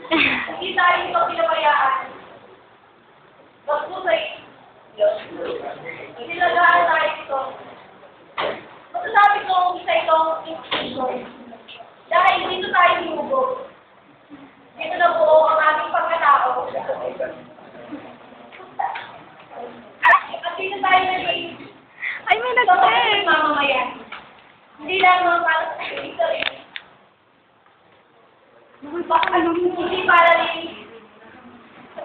Hindi tayo ito pinabayaan. Gusto sa'yo. Nilagaan tayo ito. Masasabi ko isa itong institution. Dahil dito tayo hinugod. Dito na buo ang ating pagkatao. At dito tayo naging Ay, may nag-text. mamamayan. Hindi lang mga para sa history. Hindi para rin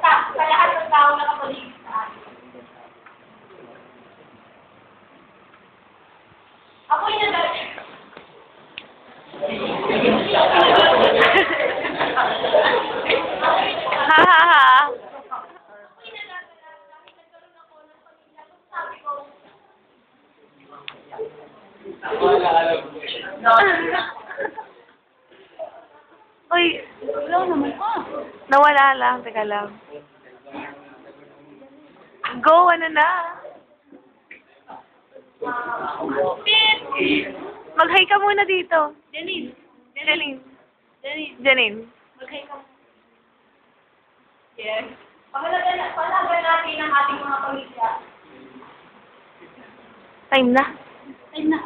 sa lahat ng tao na kapaligid sa atin. Ako'y nagagalit. Ha ha ha. Ako'y nagagalit dahil nagkaroon ako ng pamilya. Kung sabi ko, Uy, wala naman pa. Nawala lang, teka lang. Go, ano na? Mag-hi ka muna dito. Janine, Janine. Janine, Janine. mag-hi ka. Yes. Pahalagan natin ang ating mga pamilya. Time na. Ay na.